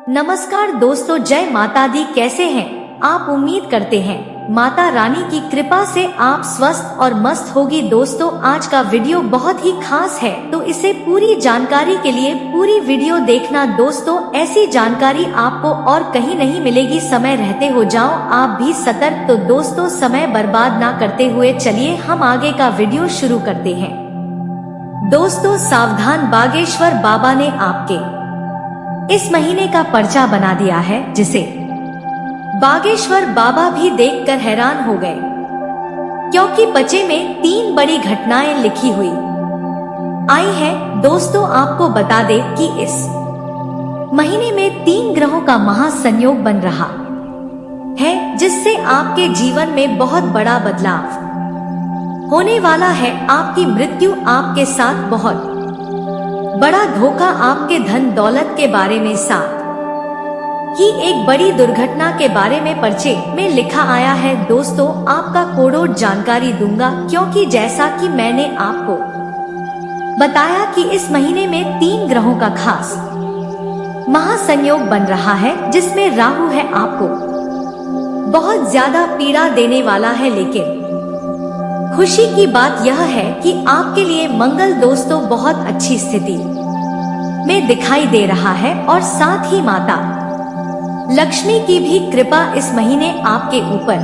नमस्कार दोस्तों, जय माता दी। कैसे हैं आप? उम्मीद करते हैं माता रानी की कृपा से आप स्वस्थ और मस्त होगी। दोस्तों, आज का वीडियो बहुत ही खास है, तो इसे पूरी जानकारी के लिए पूरी वीडियो देखना। दोस्तों, ऐसी जानकारी आपको और कहीं नहीं मिलेगी। समय रहते हो जाओ आप भी सतर्क। तो दोस्तों, समय बर्बाद ना करते हुए चलिए हम आगे का वीडियो शुरू करते हैं। दोस्तों सावधान, बागेश्वर बाबा ने आपके इस महीने का पर्चा बना दिया है, जिसे बागेश्वर बाबा भी देखकर हैरान हो गए, क्योंकि पर्चे में 3 बड़ी घटनाएं लिखी हुई आई हैं। दोस्तों, आपको बता दें कि इस महीने में 3 ग्रहों का महासंयोग बन रहा है, जिससे आपके जीवन में बहुत बड़ा बदलाव होने वाला है। आपकी मृत्यु, आपके साथ बहुत बड़ा धोखा, आपके धन दौलत के बारे में, साथ ही एक बड़ी दुर्घटना के बारे में पर्चे में लिखा आया है। दोस्तों, आपका कोडों जानकारी दूंगा, क्योंकि जैसा कि मैंने आपको बताया कि इस महीने में 3 ग्रहों का खास महासंयोग बन रहा है, जिसमें राहु है, आपको बहुत ज्यादा पीड़ा देने वाला है। लेकिन खुशी की बात यह है कि आपके लिए मंगल दोस्तों बहुत अच्छी स्थिति में दिखाई दे रहा है, और साथ ही माता लक्ष्मी की भी कृपा इस महीने आपके ऊपर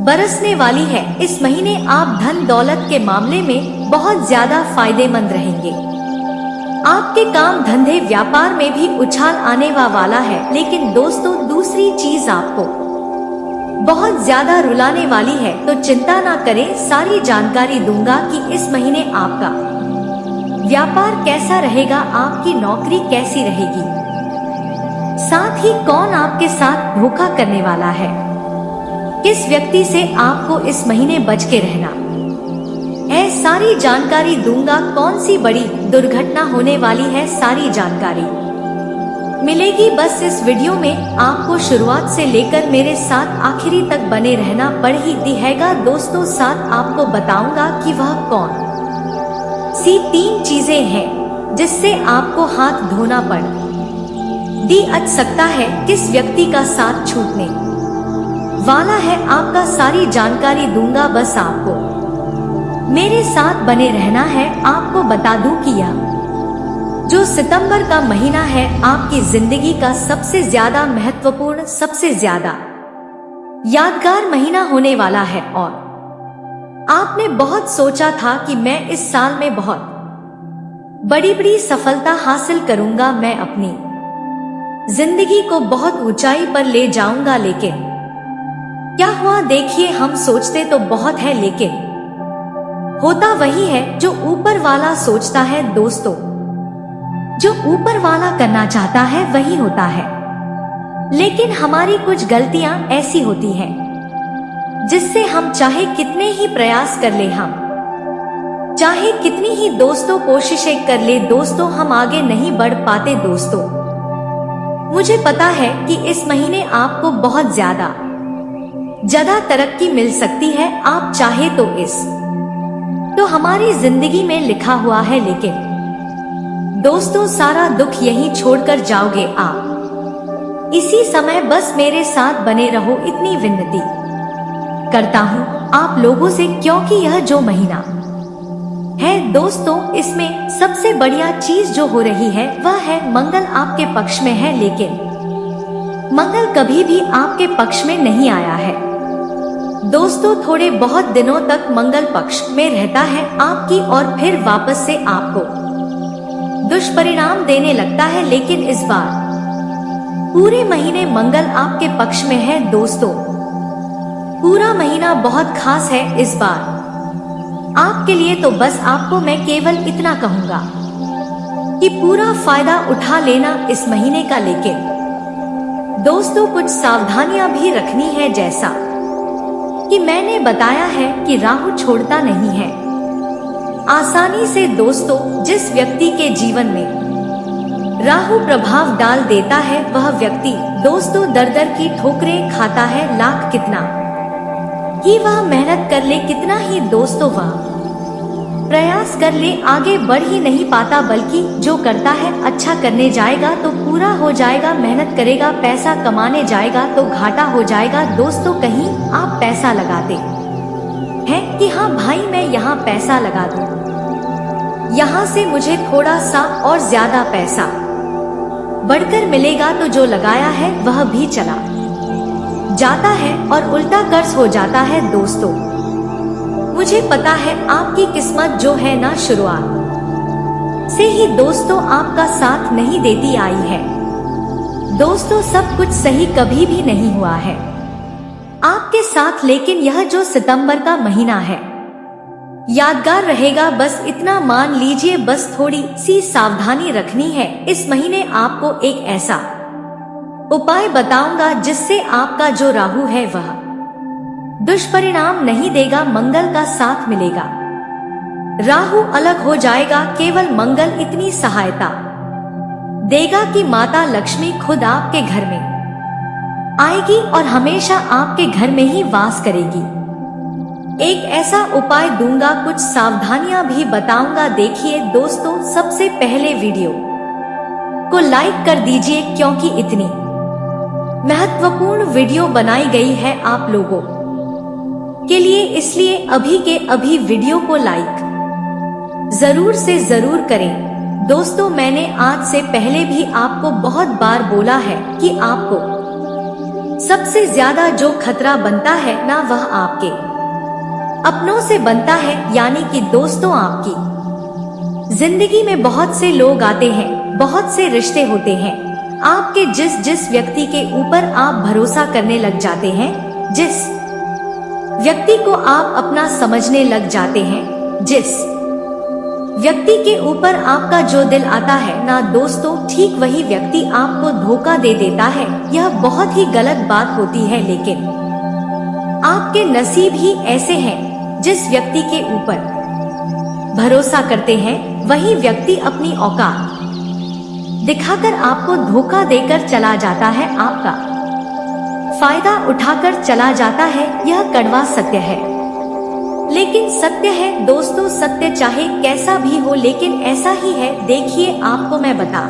बरसने वाली है। इस महीने आप धन दौलत के मामले में बहुत ज्यादा फायदेमंद रहेंगे। आपके काम धंधे व्यापार में भी उछाल आने वाला है। लेकिन दोस्तों, दूसरी चीज आपको बहुत ज्यादा रुलाने वाली है, तो चिंता ना करें, सारी जानकारी दूंगा कि इस महीने आपका व्यापार कैसा रहेगा, आपकी नौकरी कैसी रहेगी, साथ ही कौन आपके साथ धोखा करने वाला है, किस व्यक्ति से आपको इस महीने बच के रहना है, सारी जानकारी दूंगा। कौन सी बड़ी दुर्घटना होने वाली है, सारी जानकारी मिलेगी बस इस वीडियो में। आपको शुरुआत से लेकर मेरे साथ आखिरी तक बने रहना पड़ ही दिएगा। दोस्तों, साथ आपको बताऊंगा कि वह कौन सी 3 चीजें हैं जिससे आपको हाथ धोना पड़ सकता है, किस व्यक्ति का साथ छूटने वाला है, आपका सारी जानकारी दूंगा। बस आपको मेरे साथ बने रहना है। आपको बता दूं कि यह जो सितंबर का महीना है, आपकी जिंदगी का सबसे ज्यादा महत्वपूर्ण, सबसे ज्यादा यादगार महीना होने वाला है। और आपने बहुत सोचा था कि मैं इस साल में बहुत बड़ी बड़ी सफलता हासिल करूंगा, मैं अपनी जिंदगी को बहुत ऊंचाई पर ले जाऊंगा। लेकिन क्या हुआ देखिए, हम सोचते तो बहुत है, लेकिन होता वही है जो ऊपर वाला सोचता है। दोस्तों, जो ऊपर वाला करना चाहता है वही होता है। लेकिन हमारी कुछ गलतियां ऐसी होती हैं जिससे हम चाहे कितने ही प्रयास कर ले, हम चाहे कितनी ही दोस्तों कोशिशें कर ले, दोस्तों हम आगे नहीं बढ़ पाते। दोस्तों, मुझे पता है कि इस महीने आपको बहुत ज्यादा तरक्की मिल सकती है, आप चाहे तो हमारी जिंदगी में लिखा हुआ है। लेकिन दोस्तों, सारा दुख यहीं छोड़कर जाओगे आप। इसी समय बस मेरे साथ बने रहो, इतनी विनती करता हूँ आप लोगों से, क्योंकि यह जो महीना है दोस्तों, इसमें सबसे बढ़िया चीज जो हो रही है वह है मंगल आपके पक्ष में है। लेकिन मंगल कभी भी आपके पक्ष में नहीं आया है दोस्तों। थोड़े बहुत दिनों तक मंगल पक्ष में रहता है आपकी, और फिर वापस से आपको दुष्परिणाम देने लगता है। लेकिन इस बार पूरे महीने मंगल आपके पक्ष में है। दोस्तों, पूरा महीना बहुत खास है इस बार आपके लिए। तो बस आपको मैं केवल इतना कहूंगा कि पूरा फायदा उठा लेना इस महीने का। लेकिन दोस्तों, कुछ सावधानियां भी रखनी है, जैसा कि मैंने बताया है कि राहु छोड़ता नहीं है आसानी से। दोस्तों, जिस व्यक्ति के जीवन में राहु प्रभाव डाल देता है, वह व्यक्ति दोस्तों दर दर की ठोकरें खाता है। लाख कितना ही वह मेहनत कर ले, कितना ही दोस्तों वह प्रयास कर ले आगे बढ़ ही नहीं पाता, बल्कि जो करता है अच्छा करने जाएगा तो पूरा हो जाएगा, मेहनत करेगा पैसा कमाने जाएगा तो घाटा हो जाएगा। दोस्तों कहीं आप पैसा लगाते हैं कि हाँ भाई मैं यहाँ पैसा लगा दूं, यहाँ से मुझे थोड़ा सा और ज्यादा पैसा बढ़कर मिलेगा, तो जो लगाया है वह भी चला जाता है और उल्टा कर्ज हो जाता है। दोस्तों मुझे पता है आपकी किस्मत जो है ना शुरुआत से ही दोस्तों आपका साथ नहीं देती आई है। दोस्तों सब कुछ सही कभी भी नहीं हुआ है आपके साथ, लेकिन यह जो सितंबर का महीना है यादगार रहेगा, बस इतना मान लीजिए। बस थोड़ी सी सावधानी रखनी है। इस महीने आपको एक ऐसा उपाय बताऊंगा जिससे आपका जो राहु है वह दुष्परिणाम नहीं देगा, मंगल का साथ मिलेगा। राहु अलग हो जाएगा, केवल मंगल इतनी सहायता देगा कि माता लक्ष्मी खुद आपके घर में आएगी और हमेशा आपके घर में ही वास करेगी। एक ऐसा उपाय दूंगा, कुछ सावधानियां भी बताऊंगा। देखिए दोस्तों, सबसे पहले वीडियो को लाइक कर दीजिए क्योंकि इतनी महत्वपूर्ण वीडियो बनाई गई है आप लोगों के लिए, इसलिए अभी के अभी वीडियो को लाइक जरूर से जरूर करें। दोस्तों मैंने आज से पहले भी आपको बहुत बार बोला है कि आपको सबसे ज्यादा जो खतरा बनता है ना वह आपके अपनों से बनता है, यानी कि दोस्तों आपकी जिंदगी में बहुत से लोग आते हैं, बहुत से रिश्ते होते हैं आपके, जिस व्यक्ति के ऊपर आप भरोसा करने लग जाते हैं, जिस व्यक्ति को आप अपना समझने लग जाते हैं, जिस व्यक्ति के ऊपर आपका जो दिल आता है ना दोस्तों, ठीक वही व्यक्ति आपको धोखा दे देता है। यह बहुत ही गलत बात होती है, लेकिन आपके नसीब ही ऐसे हैं। जिस व्यक्ति के ऊपर भरोसा करते हैं वही व्यक्ति अपनी औकात दिखाकर आपको धोखा देकर चला जाता है, आपका फायदा उठाकर चला जाता है। यह कड़वा सत्य है, लेकिन सत्य है दोस्तों। सत्य चाहे कैसा भी हो लेकिन ऐसा ही है। देखिए आपको मैं बता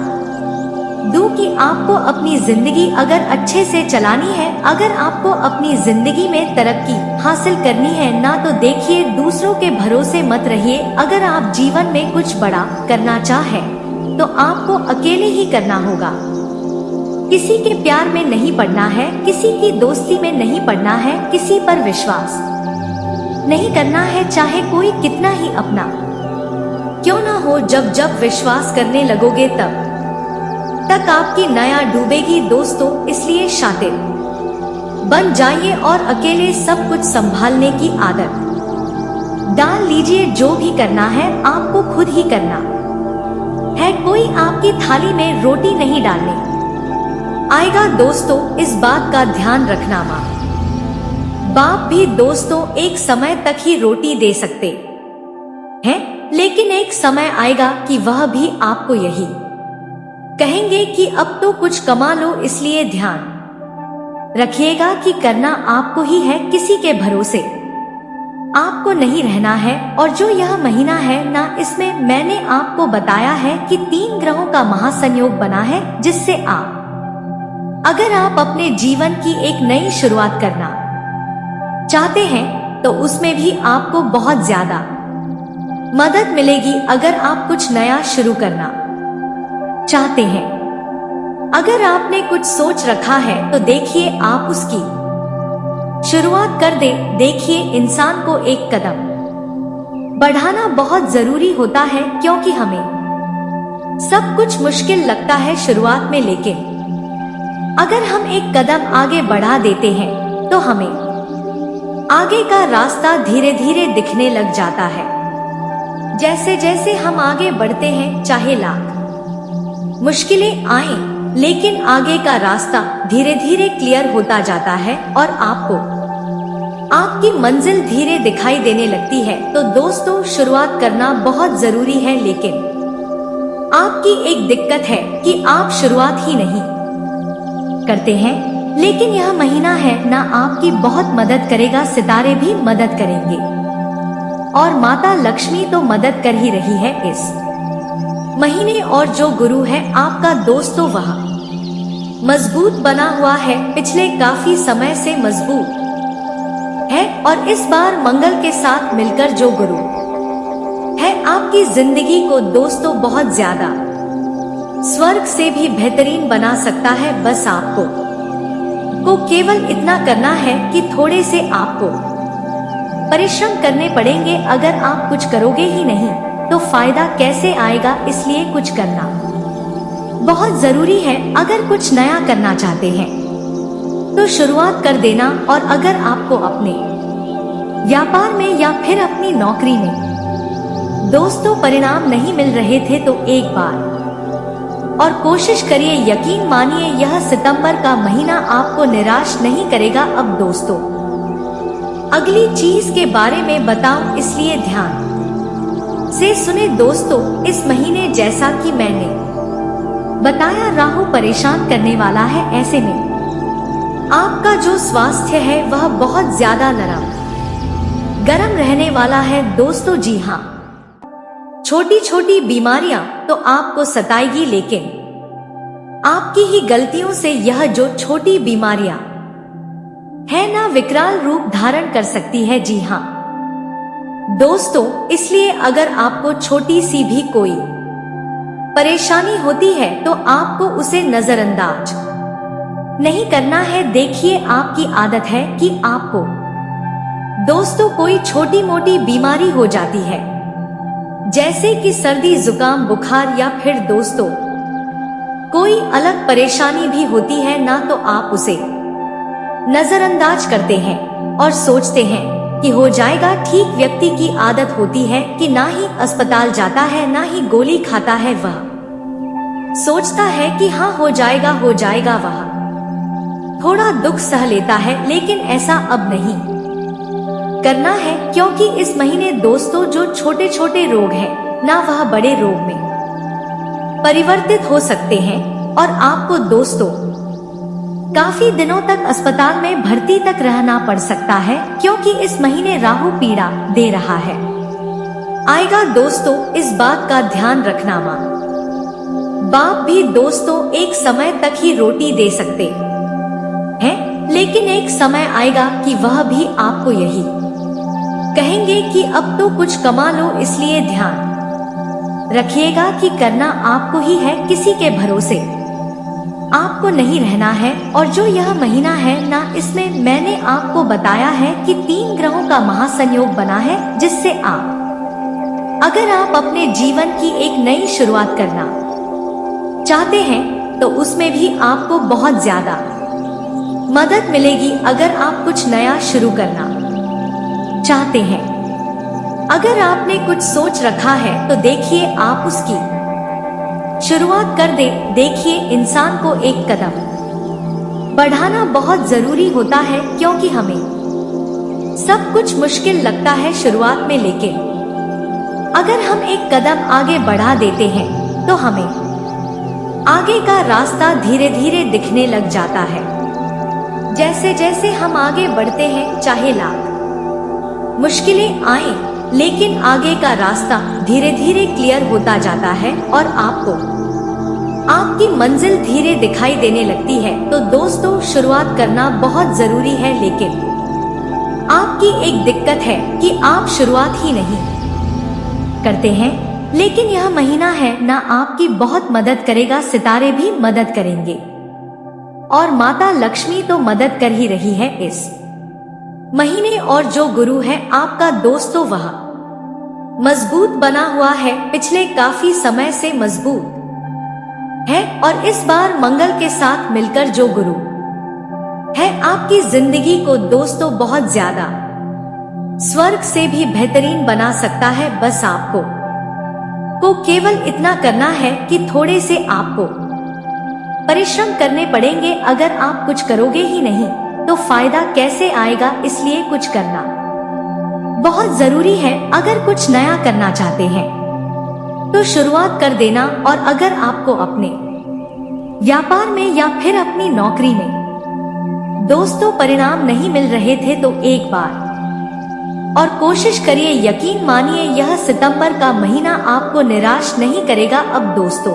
दूं कि आपको अपनी जिंदगी अगर अच्छे से चलानी है, अगर आपको अपनी जिंदगी में तरक्की हासिल करनी है ना, तो देखिए दूसरों के भरोसे मत रहिए। अगर आप जीवन में कुछ बड़ा करना चाहे तो आपको अकेले ही करना होगा। किसी के प्यार में नहीं पड़ना है, किसी की दोस्ती में नहीं पड़ना है, किसी पर विश्वास नहीं करना है, चाहे कोई कितना ही अपना क्यों ना हो। जब विश्वास करने लगोगे तक आपकी नया डूबेगी दोस्तों। इसलिए शातिर बन जाइए और अकेले सब कुछ संभालने की आदत डाल लीजिए। जो भी करना है आपको खुद ही करना है, कोई आपकी थाली में रोटी नहीं डालने आएगा दोस्तों। इस बात का ध्यान रखना। माँ बाप भी दोस्तों एक समय तक ही रोटी दे सकते हैं, लेकिन एक समय आएगा कि वह भी आपको यही कहेंगे कि अब तो कुछ कमा लो। इसलिए ध्यान रखिएगा कि करना आपको ही है, किसी के भरोसे आपको नहीं रहना है। और जो यह महीना है ना, इसमें मैंने आपको बताया है कि 3 ग्रहों का महासंयोग बना है, जिससे अगर आप अपने जीवन की एक नई शुरुआत करना चाहते हैं तो उसमें भी आपको बहुत ज्यादा मदद मिलेगी। अगर आप कुछ नया शुरू करना चाहते हैं, अगर आपने कुछ सोच रखा है तो देखिए आप उसकी शुरुआत कर दे। देखिए इंसान को एक कदम बढ़ाना बहुत जरूरी होता है, क्योंकि हमें सब कुछ मुश्किल लगता है शुरुआत में, लेकिन अगर हम एक कदम आगे बढ़ा देते हैं तो हमें आगे का रास्ता धीरे धीरे दिखने लग जाता है। जैसे जैसे हम आगे बढ़ते हैं, चाहे लाख मुश्किलें आएं, लेकिन आगे का रास्ता धीरे धीरे क्लियर होता जाता है और आपको आपकी मंजिल धीरे दिखाई देने लगती है। तो दोस्तों शुरुआत करना बहुत जरूरी है, लेकिन आपकी एक दिक्कत है कि आप शुरुआत ही नहीं करते हैं। लेकिन यह महीना है ना आपकी बहुत मदद करेगा, सितारे भी मदद करेंगे। और माता लक्ष्मी तो मदद कर ही रही है इस महीने। और जो गुरु है आपका दोस्त तो वह मजबूत बना हुआ है, पिछले काफी समय से मजबूत है। और इस बार मंगल के साथ मिलकर जो गुरु है आपकी जिंदगी को दोस्तों बहुत ज्यादा स्वर्ग से भी बेहतरीन बना सकता है। बस आपको केवल इतना करना है कि थोड़े से आपको परिश्रम करने पड़ेंगे। अगर आप कुछ करोगे ही नहीं तो फायदा कैसे आएगा, इसलिए कुछ करना बहुत जरूरी है। अगर कुछ नया करना चाहते हैं तो शुरुआत कर देना। और अगर आपको अपने व्यापार में या फिर अपनी नौकरी में दोस्तों परिणाम नहीं मिल रहे थे तो एक बार और कोशिश करिए। यकीन मानिए यह सितंबर का महीना आपको निराश नहीं करेगा। अब दोस्तों अगली चीज के बारे में बताऊं, इसलिए ध्यान से सुने दोस्तों। इस महीने जैसा कि मैंने बताया राहु परेशान करने वाला है। ऐसे में आपका जो स्वास्थ्य है वह बहुत ज्यादा नरम गरम रहने वाला है दोस्तों। जी हाँ, छोटी छोटी बीमारियां तो आपको सताएगी, लेकिन आपकी ही गलतियों से यह जो छोटी बीमारियां है ना विकराल रूप धारण कर सकती है। जी हाँ दोस्तों, इसलिए अगर आपको छोटी सी भी कोई परेशानी होती है तो आपको उसे नजरअंदाज नहीं करना है। देखिए आपकी आदत है कि आपको दोस्तों कोई छोटी मोटी बीमारी हो जाती है, जैसे कि सर्दी जुकाम बुखार या फिर दोस्तों कोई अलग परेशानी भी होती है ना, तो आप उसे नजरअंदाज करते हैं और सोचते हैं कि हो जाएगा ठीक। व्यक्ति की आदत होती है कि ना ही अस्पताल जाता है ना ही गोली खाता है, वह सोचता है कि हाँ हो जाएगा हो जाएगा। वह थोड़ा दुख सह लेता है, लेकिन ऐसा अब नहीं करना है, क्योंकि इस महीने दोस्तों जो छोटे छोटे रोग हैं ना वह बड़े रोग में परिवर्तित हो सकते हैं। और आपको दोस्तों काफी दिनों तक अस्पताल में भर्ती तक रहना पड़ सकता है, क्योंकि इस महीने राहु पीड़ा दे रहा है। आएगा दोस्तों, इस बात का ध्यान रखना। माँ बाप भी दोस्तों एक समय तक ही रोटी दे सकते हैं, लेकिन एक समय आएगा कि वह भी आपको यही कहेंगे कि अब तो कुछ कमा लो। इसलिए ध्यान रखिएगा कि करना आपको ही है, किसी के भरोसे आपको नहीं रहना है। और जो यह महीना है ना, इसमें मैंने आपको बताया है कि 3 ग्रहों का महासंयोग बना है, जिससे अगर आप अपने जीवन की एक नई शुरुआत करना चाहते हैं तो उसमें भी आपको बहुत ज्यादा मदद मिलेगी। अगर आप कुछ नया शुरू करना चाहते हैं, अगर आपने कुछ सोच रखा है तो देखिए आप उसकी शुरुआत कर दे। देखिए इंसान को एक कदम बढ़ाना बहुत जरूरी होता है, क्योंकि हमें सब कुछ मुश्किल लगता है शुरुआत में, लेकिन अगर हम एक कदम आगे बढ़ा देते हैं तो हमें आगे का रास्ता धीरे धीरे दिखने लग जाता है। जैसे जैसे हम आगे बढ़ते हैं, चाहे लाख मुश्किलें आए, लेकिन आगे का रास्ता धीरे धीरे क्लियर होता जाता है और आपको आपकी मंजिल धीरे दिखाई देने लगती है। तो दोस्तों शुरुआत करना बहुत जरूरी है, लेकिन आपकी एक दिक्कत है कि आप शुरुआत ही नहीं करते हैं। लेकिन यह महीना है ना आपकी बहुत मदद करेगा, सितारे भी मदद करेंगे और माता लक्ष्मी तो मदद कर ही रही है इस महीने। और जो गुरु है आपका दोस्तों वह मजबूत बना हुआ है, पिछले काफी समय से मजबूत है। और इस बार मंगल के साथ मिलकर जो गुरु है आपकी जिंदगी को दोस्तों बहुत ज्यादा स्वर्ग से भी बेहतरीन बना सकता है। बस आपको केवल इतना करना है कि थोड़े से आपको परिश्रम करने पड़ेंगे। अगर आप कुछ करोगे ही नहीं तो फायदा कैसे आएगा, इसलिए कुछ करना बहुत जरूरी है। अगर कुछ नया करना चाहते हैं तो शुरुआत कर देना। और अगर आपको अपने व्यापार में या फिर अपनी नौकरी में दोस्तों परिणाम नहीं मिल रहे थे तो एक बार और कोशिश करिए, यकीन मानिए यह सितंबर का महीना आपको निराश नहीं करेगा। अब दोस्तों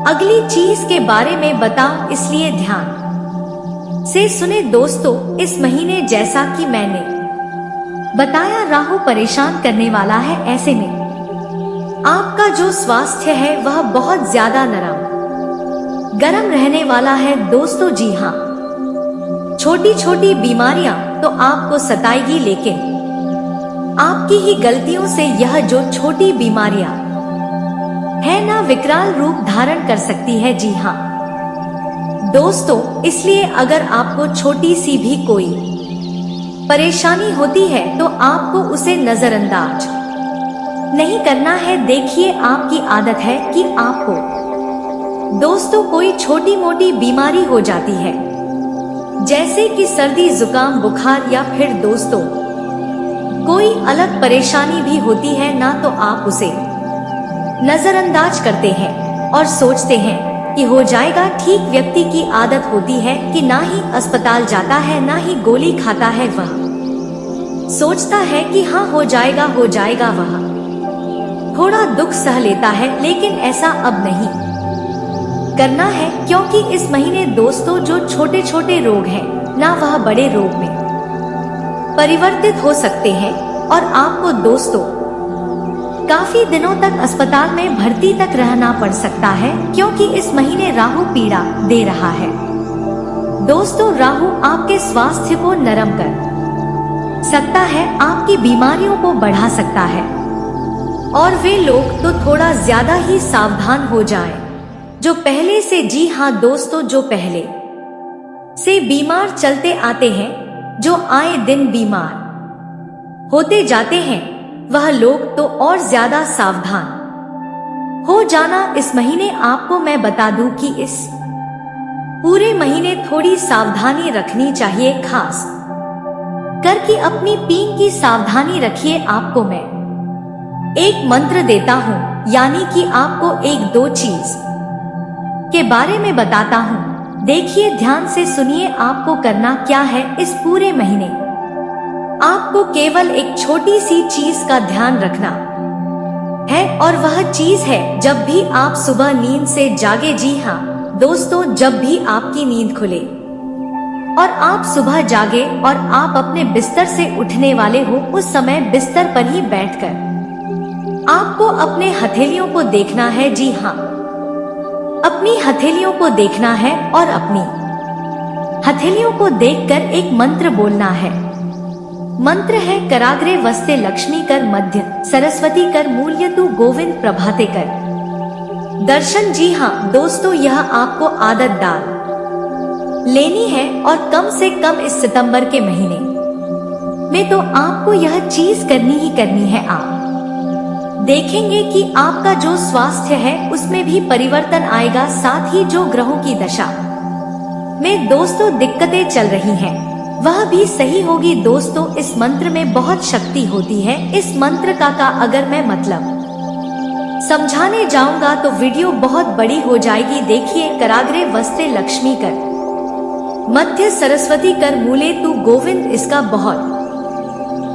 अगली चीज के बारे में बताऊं, इसलिए ध्यान से सुने दोस्तों। इस महीने जैसा कि मैंने बताया, राहु परेशान करने वाला है। ऐसे में आपका जो स्वास्थ्य है वह बहुत ज्यादा नरम गरम रहने वाला है दोस्तों। जी हाँ, छोटी छोटी बीमारियां तो आपको सताएगी, लेकिन आपकी ही गलतियों से यह जो छोटी बीमारियां है ना, विकराल रूप धारण कर सकती है। जी हाँ दोस्तों, इसलिए अगर आपको छोटी सी भी कोई परेशानी होती है तो आपको उसे नजरअंदाज नहीं करना है। देखिए, आपकी आदत है कि आपको दोस्तों कोई छोटी मोटी बीमारी हो जाती है, जैसे कि सर्दी, जुकाम, बुखार, या फिर दोस्तों कोई अलग परेशानी भी होती है ना, तो आप उसे नजरअंदाज करते हैं और सोचते हैं कि हो जाएगा ठीक। व्यक्ति की आदत होती है कि ना ही अस्पताल जाता है, ना ही गोली खाता है। वह सोचता है कि हाँ हो जाएगा हो जाएगा। वह थोड़ा दुख सह लेता है, लेकिन ऐसा अब नहीं करना है, क्योंकि इस महीने दोस्तों जो छोटे छोटे रोग हैं ना, वह बड़े रोग में परिवर्तित हो सकते हैं और आपको दोस्तों काफी दिनों तक अस्पताल में भर्ती तक रहना पड़ सकता है, क्योंकि इस महीने राहु पीड़ा दे रहा है। दोस्तों राहु आपके स्वास्थ्य को नरम कर सकता है, आपकी बीमारियों को बढ़ा सकता है, और वे लोग तो थोड़ा ज्यादा ही सावधान हो जाएं जो पहले से, जी हाँ दोस्तों, जो पहले से बीमार चलते आते हैं, जो आए दिन बीमार होते जाते हैं, वह लोग तो और ज्यादा सावधान हो जाना। इस महीने आपको मैं बता दूं कि इस पूरे महीने थोड़ी सावधानी रखनी चाहिए, खास करके अपनी पीन की सावधानी रखिए। आपको मैं एक मंत्र देता हूँ, यानी कि आपको एक दो चीज के बारे में बताता हूँ। देखिए, ध्यान से सुनिए। आपको करना क्या है, इस पूरे महीने आपको केवल एक छोटी सी चीज का ध्यान रखना है, और वह चीज है जब भी आप सुबह नींद से जागे, जी हाँ दोस्तों, जब भी आपकी नींद खुले और आप सुबह जागे और आप अपने बिस्तर से उठने वाले हो, उस समय बिस्तर पर ही बैठकर आपको अपने हथेलियों को देखना है। जी हाँ, अपनी हथेलियों को देखना है और अपनी हथेलियों को देखकर एक मंत्र बोलना है। मंत्र है, कराग्रे वस्ते लक्ष्मी कर मध्य सरस्वती कर मूल्यतु गोविंद प्रभाते कर दर्शन। जी हाँ दोस्तों, यह आपको आदत डाल लेनी है, और कम से कम इस सितंबर के महीने में तो आपको यह चीज करनी ही करनी है। आप देखेंगे कि आपका जो स्वास्थ्य है उसमें भी परिवर्तन आएगा, साथ ही जो ग्रहों की दशा में दोस्तों दिक्कतें चल रही हैं, वह भी सही होगी। दोस्तों इस मंत्र में बहुत शक्ति होती है। इस मंत्र का अगर मैं मतलब समझाने जाऊंगा तो वीडियो बहुत बड़ी हो जाएगी। देखिए, कराग्रे वस्ते लक्ष्मी कर मध्य सरस्वती कर मूले तू गोविंद, इसका बहुत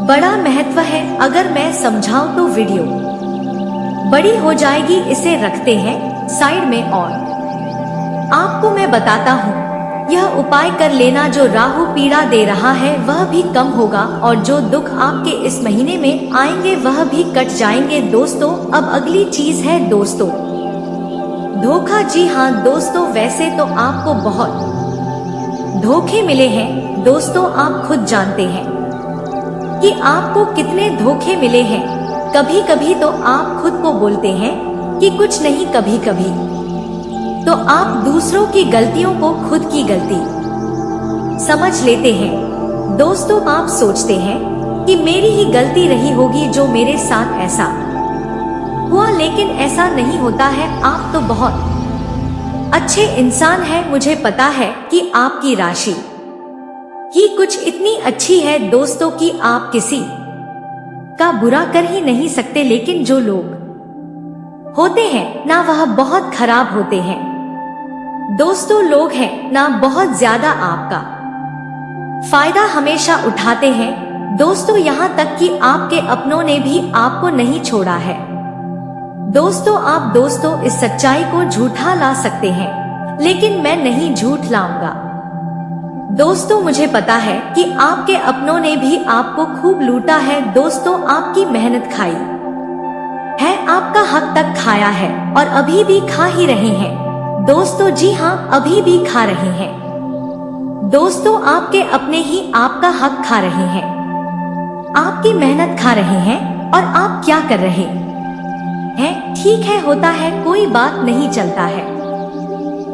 बड़ा महत्व है। अगर मैं समझाऊं तो वीडियो बड़ी हो जाएगी। इसे रखते हैं साइड में और आपको मैं बताता हूँ, यह उपाय कर लेना। जो राहु पीड़ा दे रहा है वह भी कम होगा, और जो दुख आपके इस महीने में आएंगे वह भी कट जाएंगे। दोस्तों अब अगली चीज है दोस्तों धोखा। जी हाँ दोस्तों, वैसे तो आपको बहुत धोखे मिले हैं दोस्तों, आप खुद जानते हैं कि आपको कितने धोखे मिले हैं। कभी कभी तो आप खुद को बोलते हैं कि कुछ नहीं, कभी कभी तो आप दूसरों की गलतियों को खुद की गलती समझ लेते हैं। दोस्तों आप सोचते हैं कि मेरी ही गलती रही होगी जो मेरे साथ ऐसा हुआ, लेकिन ऐसा नहीं होता है। आप तो बहुत अच्छे इंसान हैं। मुझे पता है कि आपकी राशि ही कुछ इतनी अच्छी है दोस्तों कि आप किसी का बुरा कर ही नहीं सकते, लेकिन जो लोग होते हैं ना वह बहुत खराब होते हैं। दोस्तों लोग हैं ना बहुत ज्यादा आपका फायदा हमेशा उठाते हैं। दोस्तों यहाँ तक कि आपके अपनों ने भी आपको नहीं छोड़ा है। दोस्तों इस सच्चाई को झूठा ला सकते हैं, लेकिन मैं नहीं झूठ लाऊंगा। दोस्तों मुझे पता है कि आपके अपनों ने भी आपको खूब लूटा है। दोस्तों आपकी मेहनत खाई है, आपका हक तक खाया है और अभी भी खा ही रहे हैं। दोस्तों जी हाँ, अभी भी खा रहे हैं। दोस्तों आपके अपने ही आपका हक खा रहे हैं, आपकी मेहनत खा रहे हैं। और आप क्या कर रहे हैं? ठीक है, होता है, कोई बात नहीं, चलता है,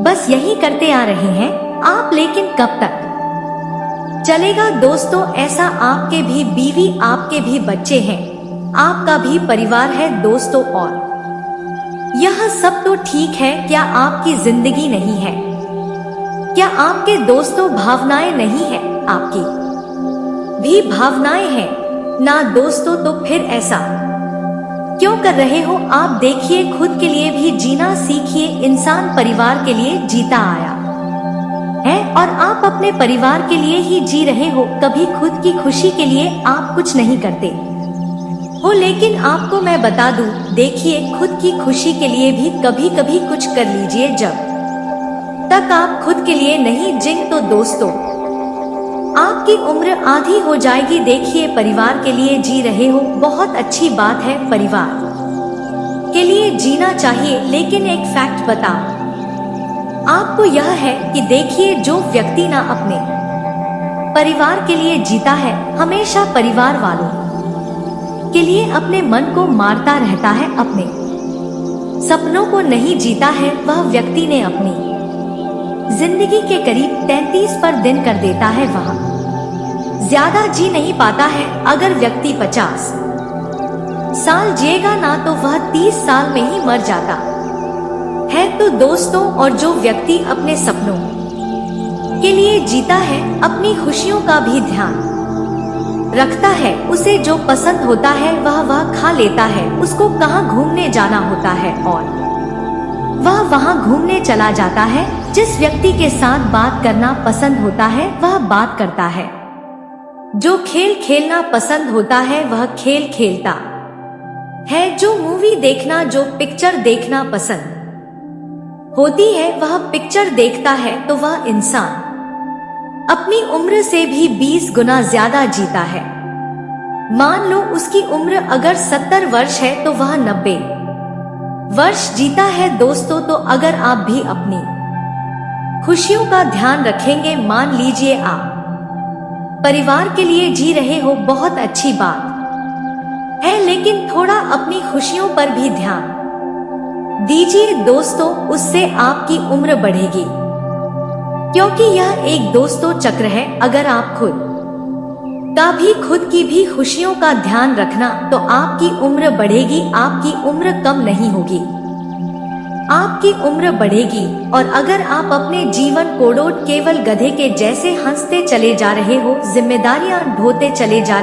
बस यही करते आ रहे हैं आप। लेकिन कब तक चलेगा? दोस्तों ऐसा आपके भी बीवी, आपके भी बच्चे हैं, आपका भी परिवार है दोस्तों। और यह सब तो ठीक है, क्या आपकी जिंदगी नहीं है? क्या आपके दोस्तों भावनाएं नहीं है? आपकी भी भावनाएं हैं ना दोस्तों। तो फिर ऐसा क्यों कर रहे हो आप? देखिए, खुद के लिए भी जीना सीखिए। इंसान परिवार के लिए जीता आया है और आप अपने परिवार के लिए ही जी रहे हो। कभी खुद की खुशी के लिए आप कुछ नहीं करते हो, लेकिन आपको मैं बता दूं, देखिए, खुद की खुशी के लिए भी कभी कभी कुछ कर लीजिए। जब तक आप खुद के लिए नहीं जिएंगे तो दोस्तों आपकी उम्र आधी हो जाएगी। देखिए, परिवार के लिए जी रहे हो, बहुत अच्छी बात है, परिवार के लिए जीना चाहिए। लेकिन एक फैक्ट बताओ आपको, यह है कि देखिए, जो व्यक्ति ना अपने परिवार के लिए जीता है, हमेशा परिवार वालों के लिए अपने मन को मारता रहता है, अपने सपनों को नहीं जीता है, वह व्यक्ति ने अपनी जिंदगी के करीब 33 पर दिन कर देता है, वह ज्यादा जी नहीं पाता है। अगर व्यक्ति 50 साल जिएगा ना तो वह 30 साल में ही मर जाता है। तो दोस्तों, और जो व्यक्ति अपने सपनों के लिए जीता है, अपनी खुशियों का भी ध्यान रखता है, उसे जो पसंद होता है वह खा लेता है, उसको कहाँ घूमने जाना होता है और वह वहाँ घूमने चला जाता है। जिस व्यक्ति के साथ बात करना पसंद होता है वह बात करता है, जो खेल खेलना पसंद होता है वह खेल खेलता है, जो मूवी देखना, जो पिक्चर देखना पसंद होती है वह पिक्चर देखता है। तो वह इंसान अपनी उम्र से भी 20 गुना ज्यादा जीता है। मान लो उसकी उम्र अगर 70 वर्ष है तो वह 90 वर्ष जीता है। दोस्तों, तो अगर आप भी अपनी खुशियों का ध्यान रखेंगे, मान लीजिए आप परिवार के लिए जी रहे हो, बहुत अच्छी बात है, लेकिन थोड़ा अपनी खुशियों पर भी ध्यान दीजिए दोस्तों, उससे आपकी उम्र बढ़ेगी। क्योंकि यह एक दोस्तों चक्र है। अगर आप खुद की भी खुशियों का ध्यान रखना तो आपकी उम्र बढ़ेगी, आपकी उम्र कम नहीं होगी, आपकी उम्र बढ़ेगी। और अगर आप अपने जीवन कोड़ों केवल गधे के जैसे हंसते चले जा रहे हो, जिम्मेदारियां ढोते चले जा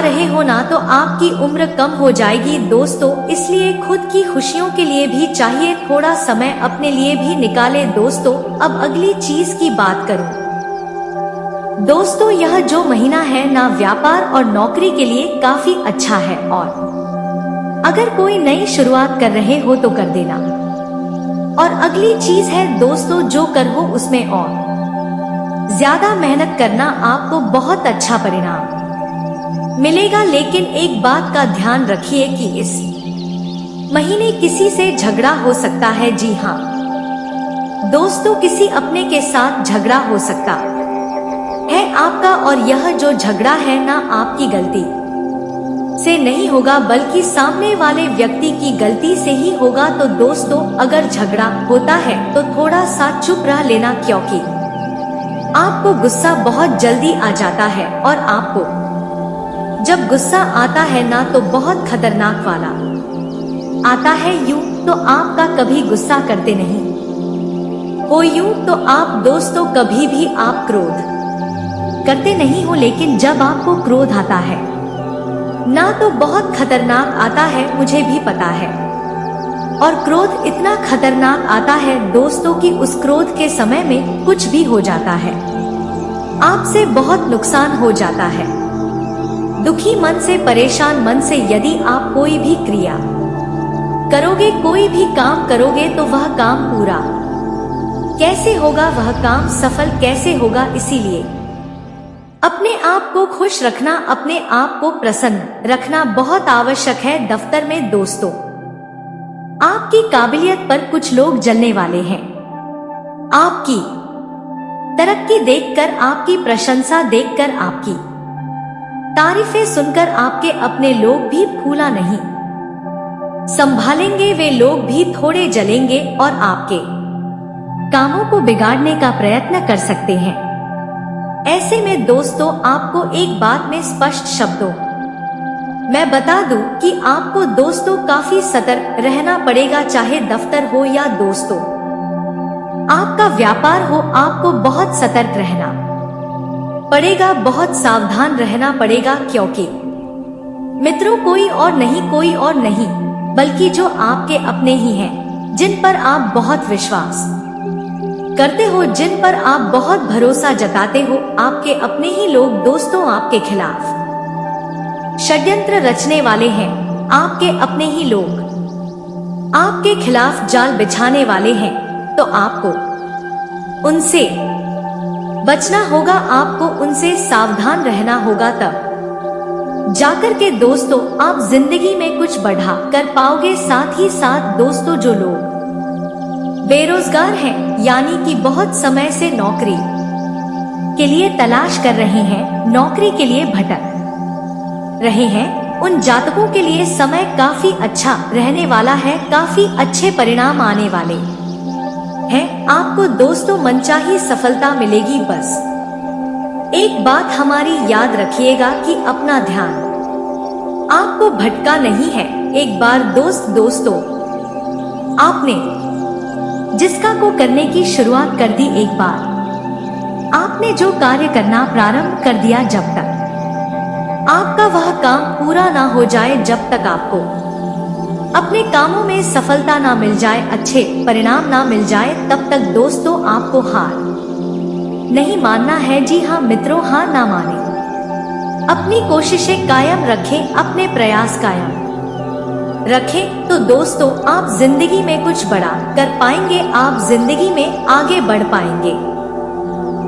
रहे हो, ना तो आपकी उम्र कम हो जाएगी दोस्तों। इसलिए खुद की खुशियों के लिए भी चाहिए थोड़ा समय, अपने लिए भी निकाले दोस्तों। अब अगली चीज की बात करूं दोस्तों, यह जो महीना है ना, व्यापार और नौकरी के लिए काफी अच्छा है, और अगर कोई नई शुरुआत कर रहे हो तो कर देना। और अगली चीज है दोस्तों, जो कर हो उसमें और ज्यादा मेहनत करना, आपको बहुत अच्छा परिणाम मिलेगा। लेकिन एक बात का ध्यान रखिए कि इस महीने किसी से झगड़ा हो सकता है। जी हाँ दोस्तों, किसी अपने के साथ झगड़ा हो सकता है आपका, और यह जो झगड़ा है ना, आपकी गलती से नहीं होगा, बल्कि सामने वाले व्यक्ति की गलती से ही होगा। तो दोस्तों, अगर झगड़ा होता है तो थोड़ा सा चुप रह लेना, क्योंकि आपको गुस्सा बहुत जल्दी आ जाता है, और आपको जब गुस्सा आता है ना तो बहुत खतरनाक वाला आता है। यूं तो आपका कभी गुस्सा करते नहीं हो, यूं तो आप दोस्तों कभी भी आप क्रोध करते नहीं हो, लेकिन जब आपको क्रोध आता है ना तो बहुत खतरनाक आता है, मुझे भी पता है। और क्रोध इतना खतरनाक आता है दोस्तों कि उस क्रोध के समय में कुछ भी हो जाता है। आपसे बहुत नुकसान हो जाता है। दुखी मन से, परेशान मन से यदि आप कोई भी क्रिया करोगे, कोई भी काम करोगे तो वह काम पूरा कैसे होगा, वह काम सफल कैसे होगा। इसीलिए अपने आप को खुश रखना, अपने आप को प्रसन्न रखना बहुत आवश्यक है। दफ्तर में दोस्तों, आपकी काबिलियत पर कुछ लोग जलने वाले हैं। आपकी तरक्की देखकर, आपकी प्रशंसा देखकर, आपकी तारीफें सुनकर आपके अपने लोग भी फूला नहीं संभालेंगे, वे लोग भी थोड़े जलेंगे और आपके कामों को बिगाड़ने का प्रयत्न कर सकते हैं। ऐसे में दोस्तों, आपको एक बात में स्पष्ट शब्दों मैं बता दूं कि आपको दोस्तों काफी सतर्क रहना पड़ेगा। चाहे दफ्तर हो या दोस्तों आपका व्यापार हो, आपको बहुत सतर्क रहना पड़ेगा, बहुत सावधान रहना पड़ेगा। क्योंकि मित्रों कोई और नहीं, कोई और नहीं बल्कि जो आपके अपने ही हैं, जिन पर आप बहुत विश्वास करते हो, जिन पर आप बहुत भरोसा जताते हो। आपके अपने ही लोग दोस्तों आपके खिलाफ षड्यंत्र रचने वाले हैं। आपके अपने ही लोग आपके खिलाफ जाल बिछाने वाले हैं, तो आपको उनसे बचना होगा, आपको उनसे सावधान रहना होगा। तब जाकर के दोस्तों आप जिंदगी में कुछ बढ़ा कर पाओगे। साथ ही साथ दोस्तों, जो लोग बेरोजगार हैं, यानी कि बहुत समय से नौकरी के लिए तलाश कर रहे हैं, नौकरी के लिए भटक रहे हैं, उन जातकों के लिए समय काफी अच्छा रहने वाला है, काफी अच्छे परिणाम आने वाले हैं। आपको दोस्तों मनचाही सफलता मिलेगी। बस एक बात हमारी याद रखिएगा कि अपना ध्यान आपको भटका नहीं है। एक बार दोस्तों आपने जिसका को करने की शुरुआत कर दी, एक बार आपने जो कार्य करना प्रारंभ कर दिया, जब तक आपका वह काम पूरा ना हो जाए, जब तक आपको अपने कामों में सफलता ना मिल जाए, अच्छे परिणाम ना मिल जाए, तब तक दोस्तों आपको हार नहीं मानना है। जी हाँ मित्रों, हार ना माने, अपनी कोशिशें कायम रखें, अपने प्रयास कायम रखें, तो दोस्तों आप जिंदगी में कुछ बड़ा कर पाएंगे, आप जिंदगी में आगे बढ़ पाएंगे।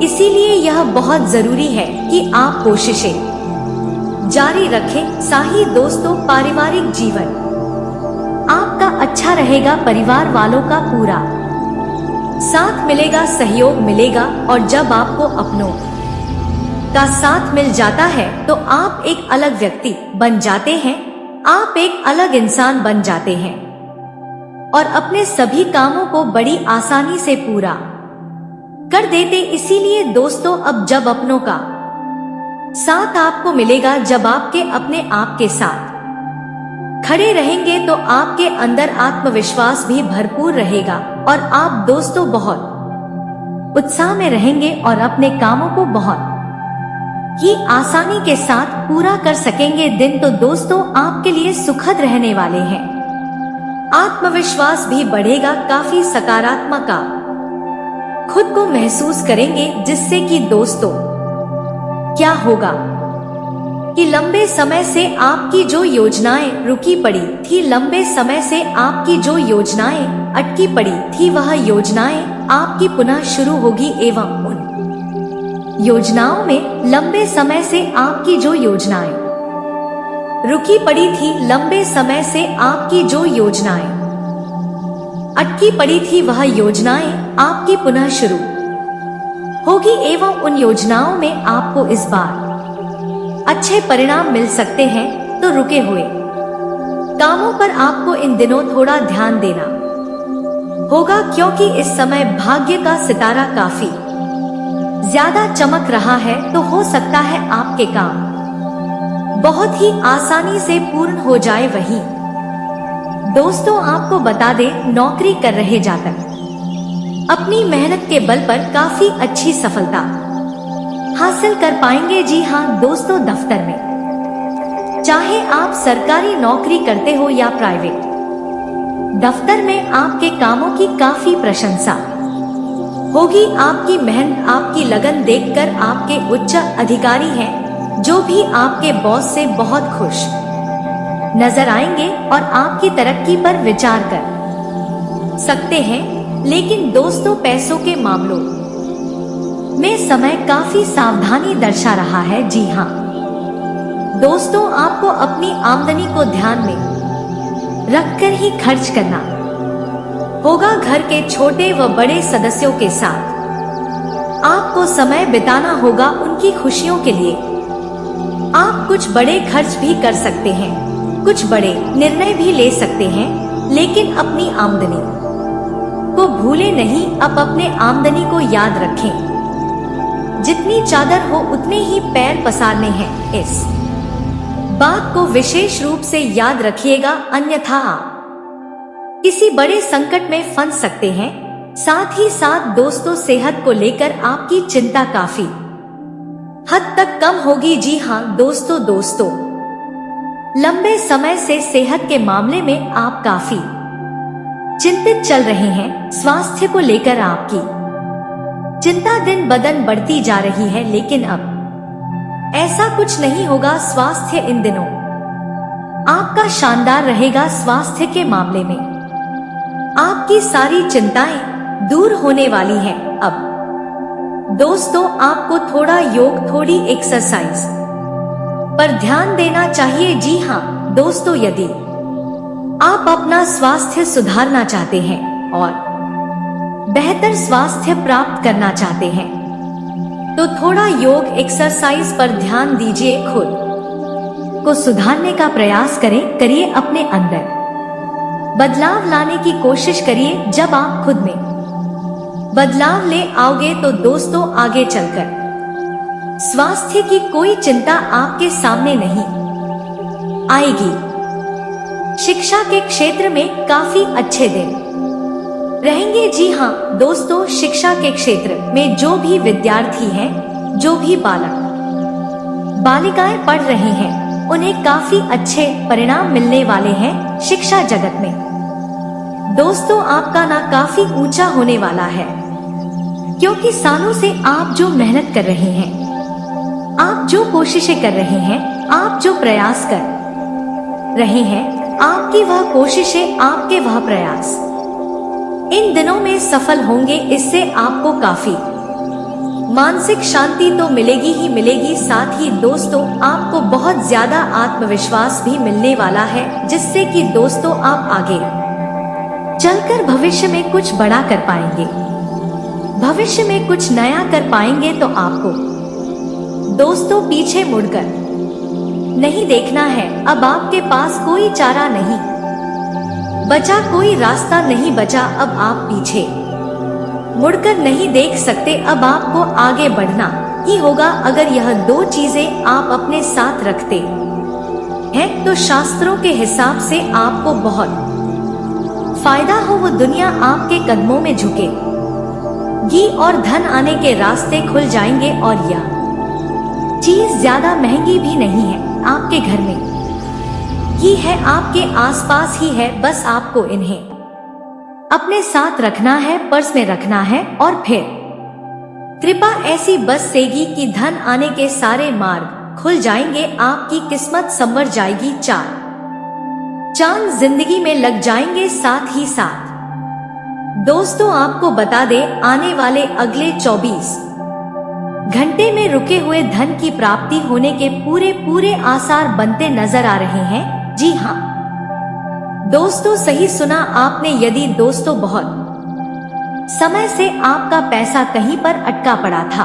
इसीलिए यह बहुत जरूरी है कि आप कोशिशें जारी रखें। साही दोस्तों, पारिवारिक जीवन आपका अच्छा रहेगा, परिवार वालों का पूरा साथ मिलेगा, सहयोग मिलेगा, और जब आपको अपनों का साथ मिल जाता है तो आप एक अलग व्यक्ति बन जाते हैं, आप एक अलग इंसान बन जाते हैं और अपने सभी कामों को बड़ी आसानी से पूरा कर देते। इसीलिए दोस्तों, अब जब अपनों का साथ आपको मिलेगा, जब आपके अपने आप के साथ खड़े रहेंगे, तो आपके अंदर आत्मविश्वास भी भरपूर रहेगा और आप दोस्तों बहुत उत्साह में रहेंगे और अपने कामों को बहुत ही आसानी के साथ पूरा कर सकेंगे। दिन तो दोस्तों आपके लिए सुखद रहने वाले हैं। आत्मविश्वास भी बढ़ेगा, काफी सकारात्मक आप खुद को महसूस करेंगे, जिससे कि दोस्तों क्या होगा कि लंबे समय से आपकी जो योजनाएं रुकी पड़ी थी, लंबे समय से आपकी जो योजनाएं अटकी पड़ी थी, वह योजनाएं आपकी पुनः शुरू होगी। एवं उन योजनाओं में लंबे समय से आपकी जो योजनाएं रुकी पड़ी थी, लंबे समय से आपकी जो योजनाएं अटकी पड़ी थी, वह योजनाएं आपकी पुनः शुरू होगी। एवं उन योजनाओं में आपको इस बार अच्छे परिणाम मिल सकते हैं। तो रुके हुए कामों पर आपको इन दिनों थोड़ा ध्यान देना होगा, क्योंकि इस समय भाग्य का सितारा काफी ज्यादा चमक रहा है, तो हो सकता है आपके काम बहुत ही आसानी से पूर्ण हो जाए। वहीं दोस्तों आपको बता दें, नौकरी कर रहे जातक अपनी मेहनत के बल पर काफी अच्छी सफलता हासिल कर पाएंगे। जी हाँ दोस्तों, दफ्तर में चाहे आप सरकारी नौकरी करते हो या प्राइवेट, दफ्तर में आपके कामों की काफी प्रशंसा होगी आपकी मेहनत, आपकी लगन देखकर आपके उच्च अधिकारी हैं जो भी आपके बॉस से बहुत खुश नजर आएंगे और आपकी तरक्की पर विचार कर सकते हैं। लेकिन दोस्तों, पैसों के मामलों में समय काफी सावधानी दर्शा रहा है। जी हाँ दोस्तों, आपको अपनी आमदनी को ध्यान में रखकर ही खर्च करना होगा। घर के छोटे व बड़े सदस्यों के साथ आपको समय बिताना होगा उनकी खुशियों के लिए। आप कुछ बड़े खर्च भी कर सकते हैं, कुछ बड़े निर्णय भी ले सकते हैं, लेकिन अपनी आमदनी को भूले नहीं। अब अपने आमदनी को याद रखें, जितनी चादर हो उतने ही पैर पसारने हैं। इस बात को विशेष रूप से याद रखिएगा, अन्यथा आप किसी बड़े संकट में फंस सकते हैं। साथ ही साथ दोस्तों, सेहत को लेकर आपकी चिंता काफी हद तक कम होगी। जी हाँ दोस्तों, लंबे समय से सेहत के मामले में आप काफी चिंतित चल रहे हैं। स्वास्थ्य को लेकर आपकी चिंता दिन ब दिन बढ़ती जा रही है, लेकिन अब ऐसा कुछ नहीं होगा। स्वास्थ्य इन दिनों आपका शानदार रहेगा। स्वास्थ्य के मामले में आपकी सारी चिंताएं दूर होने वाली हैं। अब दोस्तों, आपको थोड़ा योग, थोड़ी एक्सरसाइज पर ध्यान देना चाहिए। जी हाँ दोस्तों, यदि आप अपना स्वास्थ्य सुधारना चाहते हैं और बेहतर स्वास्थ्य प्राप्त करना चाहते हैं तो थोड़ा योग, एक्सरसाइज पर ध्यान दीजिए। खुद को सुधारने का प्रयास करिए, अपने अंदर बदलाव लाने की कोशिश करिए। जब आप खुद में बदलाव ले आओगे तो दोस्तों, आगे चलकर स्वास्थ्य की कोई चिंता आपके सामने नहीं आएगी। शिक्षा के क्षेत्र में काफी अच्छे दिन रहेंगे। जी हाँ दोस्तों, शिक्षा के क्षेत्र में जो भी विद्यार्थी हैं, जो भी बालक बालिकाएं पढ़ रहे हैं, उन्हें काफी अच्छे परिणाम मिलने वाले हैं शिक्षा जगत में। दोस्तों, आपका नाम काफी ऊंचा होने वाला है, क्योंकि सालों से आप जो मेहनत कर रहे हैं, आप जो कोशिशें कर रहे हैं, आप जो प्रयास कर रहे हैं, आपकी वह कोशिशें, आपके वह प्रयास इन दिनों में सफल होंगे। इससे आपको काफी मानसिक शांति तो मिलेगी ही मिलेगी। साथ ही दोस्तों, आपको बहुत ज्यादा आत्मविश्वास भी मिलने वाला है, जिससे कि दोस्तों आप आगे चलकर भविष्य में कुछ बड़ा कर पाएंगे, भविष्य में कुछ नया कर पाएंगे। तो आपको दोस्तों पीछे मुड़कर नहीं देखना है। अब आपके पास कोई चारा नहीं बचा, कोई रास्ता नहीं बचा। अब आप पीछे मुड़कर नहीं देख सकते। अब आपको आगे बढ़ना ही होगा। अगर यह दो चीजें आप अपने साथ रखते हैं तो शास्त्रों के हिसाब से आपको बहुत फायदा हो। वो दुनिया आपके कदमों में झुकेगी और धन आने के रास्ते खुल जाएंगे। और यह चीज ज्यादा महंगी भी नहीं है, आपके घर में ही है, आपके आसपास ही है। बस आपको इन्हें अपने साथ रखना है, पर्स में रखना है, और फिर कृपा ऐसी बरसेगी कि धन आने के सारे मार्ग खुल जाएंगे। आपकी किस्मत संवर जाएगी, चार चांद जिंदगी में लग जाएंगे। साथ ही साथ दोस्तों, आपको बता दे, आने वाले अगले 24 घंटे में रुके हुए धन की प्राप्ति होने के पूरे आसार बनते नजर आ रहे हैं। जी हाँ दोस्तों, सही सुना आपने। यदि दोस्तों बहुत समय से आपका पैसा कहीं पर अटका पड़ा था,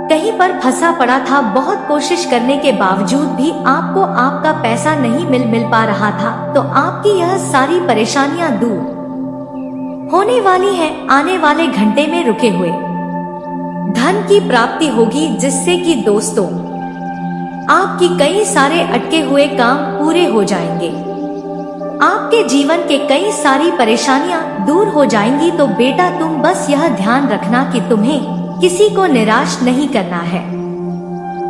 कहीं पर फंसा पड़ा था, बहुत कोशिश करने के बावजूद भी आपको आपका पैसा नहीं मिल पा रहा था, तो आपकी यह सारी परेशानियां दूर होने वाली हैं। आने वाले घंटे में रुके हुए धन की प्राप्ति होगी, जिससे कि दोस्तों आपकी कई सारे अटके हुए काम पूरे हो जाएंगे। आपके जीवन के कई सारी परेशानियां दूर हो जाएंगी। तो बेटा, तुम बस यह ध्यान रखना कि तुम्हें किसी को निराश नहीं करना है,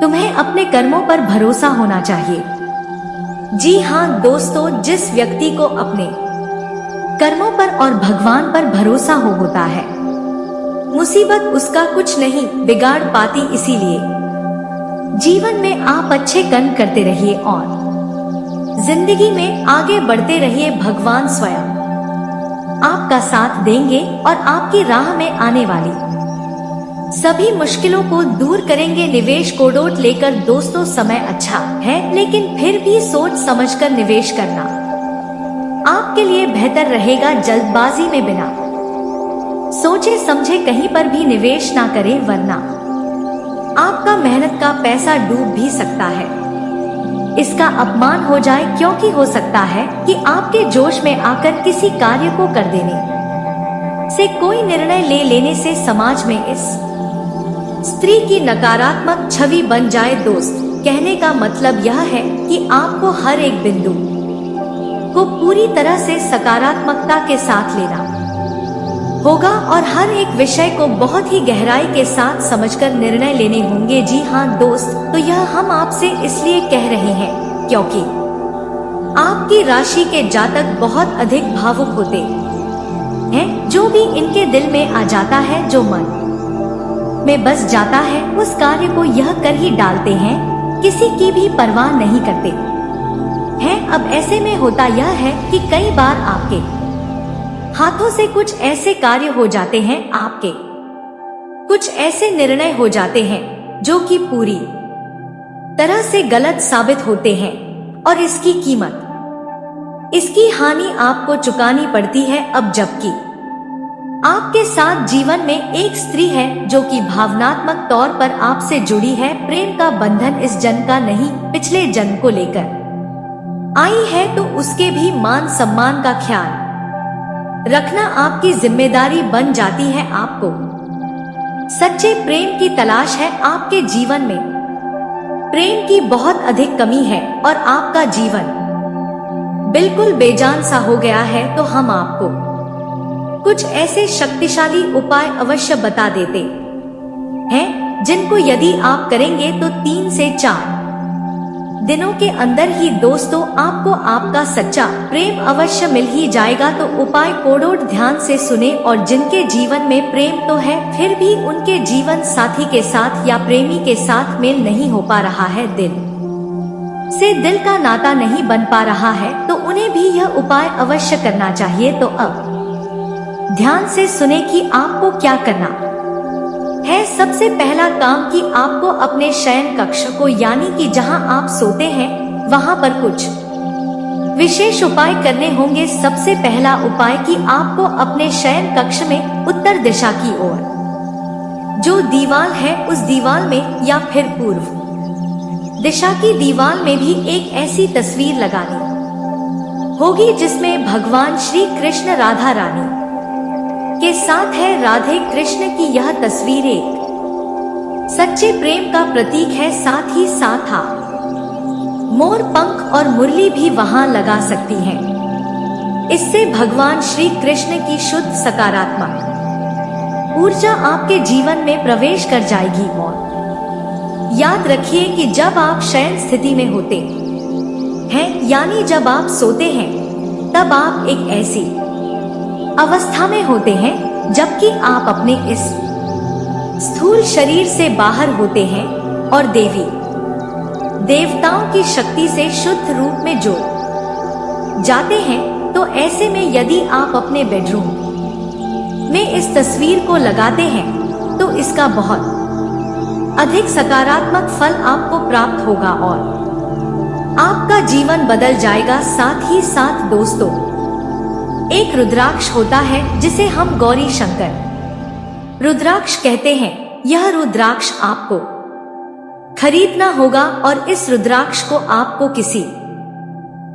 तुम्हें अपने कर्मों पर भरोसा होना चाहिए। जी हाँ दोस्तों, जिस व्यक्ति को अपने कर्मों पर और भगवान पर भरोसा होता है, मुसीबत उसका कुछ नहीं बिगाड़ पाती। इसीलिए जीवन में आप अच्छे कर्म करते रहिए और जिंदगी में आगे बढ़ते रहिए। भगवान स्वयं आपका साथ देंगे और आपकी राह में आने वाली सभी मुश्किलों को दूर करेंगे। निवेश कोडोट लेकर दोस्तों, समय अच्छा है लेकिन फिर भी सोच समझकर निवेश करना आपके लिए बेहतर रहेगा। जल्दबाजी में बिना सोचे समझे कहीं पर भी निवेश ना करें, वरना आपका मेहनत का पैसा डूब भी सकता है। इसका अपमान हो जाए, क्योंकि हो सकता है कि आपके जोश में आकर किसी कार्य को कर देने से, कोई निर्णय ले लेने से समाज में इस स्त्री की नकारात्मक छवि बन जाए। दोस्त, कहने का मतलब यह है कि आपको हर एक बिंदु को पूरी तरह से सकारात्मकता के साथ लेना होगा और हर एक विषय को बहुत ही गहराई के साथ समझकर निर्णय लेने होंगे। जी हाँ दोस्त, तो यह हम आपसे इसलिए कह रहे हैं क्योंकि आपकी राशि के जातक बहुत अधिक भावुक होते हैं। जो भी इनके दिल में आ जाता है, जो मन में बस जाता है, उस कार्य को यह कर ही डालते हैं, किसी की भी परवाह नहीं करते हैं। अब ऐसे में होता यह है कि कई बार आपके हाथों से कुछ ऐसे कार्य हो जाते हैं, आपके कुछ ऐसे निर्णय हो जाते हैं जो कि पूरी तरह से गलत साबित होते हैं और इसकी कीमत, इसकी हानि आपको चुकानी पड़ती है। अब जबकि आपके साथ जीवन में एक स्त्री है जो कि भावनात्मक तौर पर आपसे जुड़ी है, प्रेम का बंधन इस जन्म का नहीं पिछले जन्म को लेकर आई है, तो उसके भी मान सम्मान का ख्याल रखना आपकी जिम्मेदारी बन जाती है। आपको सच्चे प्रेम की तलाश है, आपके जीवन में प्रेम की बहुत अधिक कमी है और आपका जीवन बिल्कुल बेजान सा हो गया है, तो हम आपको कुछ ऐसे शक्तिशाली उपाय अवश्य बता देते हैं जिनको यदि आप करेंगे तो 3 से 4 दिनों के अंदर ही दोस्तों आपको आपका सच्चा प्रेम अवश्य मिल ही जाएगा। तो उपाय कोडोट ध्यान से सुने, और जिनके जीवन में प्रेम तो है फिर भी उनके जीवन साथी के साथ या प्रेमी के साथ मेल नहीं हो पा रहा है, दिल से दिल का नाता नहीं बन पा रहा है, तो उन्हें भी यह उपाय अवश्य करना चाहिए। तो अब ध्यान से सुने कि आपको क्या करना है। सबसे पहला काम कि आपको अपने शयन कक्ष को, यानी कि जहां आप सोते हैं, वहां पर कुछ विशेष उपाय करने होंगे। सबसे पहला उपाय कि आपको अपने शयन कक्ष में उत्तर दिशा की ओर जो दीवार है, उस दीवार में या फिर पूर्व दिशा की दीवार में भी एक ऐसी तस्वीर लगानी होगी जिसमें भगवान श्री कृष्ण राधा रानी के साथ है। राधे कृष्ण की यह तस्वीर एक सच्चे प्रेम का प्रतीक है। साथ ही साथ आप मोर पंख और मुरली भी वहां लगा सकती हैं। इससे भगवान श्री कृष्ण की शुद्ध सकारात्मक ऊर्जा आपके जीवन में प्रवेश कर जाएगी। और याद रखिए कि जब आप शयन स्थिति में होते हैं, यानी जब आप सोते हैं, तब आप एक ऐसी अवस्था में होते हैं जबकि आप अपने इस स्थूल शरीर से बाहर होते हैं और देवी देवताओं की शक्ति से शुद्ध रूप में जुड़ जाते हैं। तो ऐसे में यदि आप अपने बेडरूम में इस तस्वीर को लगाते हैं तो इसका बहुत अधिक सकारात्मक फल आपको प्राप्त होगा और आपका जीवन बदल जाएगा। साथ ही साथ दोस्तों, एक रुद्राक्ष होता है जिसे हम गौरी शंकर रुद्राक्ष कहते हैं। यह रुद्राक्ष आपको खरीदना होगा और इस रुद्राक्ष को आपको किसी